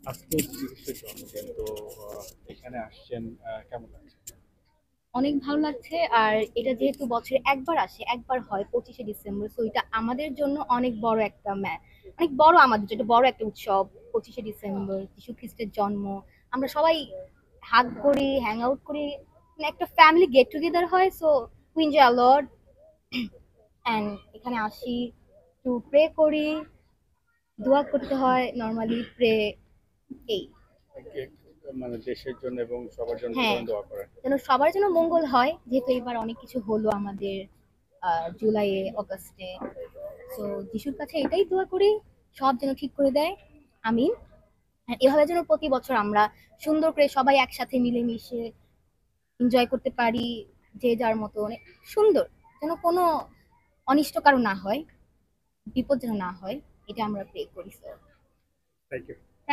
আজকে চিকিৎসার জন্মদিন তো এখানে আসছেন, কেমন লাগছে? অনেক ভালো লাগছে। আর এটা যেহেতু বছরে একবার আসে, একবার হয় 25শে ডিসেম্বর, তো এটা আমাদের জন্য অনেক বড় একটা অনেক বড়, আমাদের জন্য বড় একটা উৎসব। 25শে ডিসেম্বর যীশু খ্রিস্টের জন্ম। আমরা সবাই হাগ করি, হ্যাং আউট করি, মানে একটা ফ্যামিলি গেট টুগেদার হয়। So we enjoy a lot. And এখানে আসি, একটু প্রে করি, দোয়া করতে হয়, নর্মালি প্রে, এই। কে- মানে দেশের জন্য এবং সবার জন্য কি হ্যাঁ, ধরনের দোয়া করেন? যেন সবার জন্য মঙ্গল হয়, যেহেতু এবার অনেক কিছু হলো আমাদের জুলাইয়ে, অগাস্টে। তো যিশুর কাছে এটাই দোয়া করি, সব যেন ঠিক করে দেয়। আমিন। আর এভাবে যেন প্রতি বছর আমরা সুন্দর করে সবাই একসাথে মিলেমিশে এনজয় করতে পারি, যে যার মতো অনেক সুন্দর, যেন কোনো অনিষ্ট কারো না হয়, বিপদ যেন না হয়, এটা আমরা প্রে করি। So, thank you.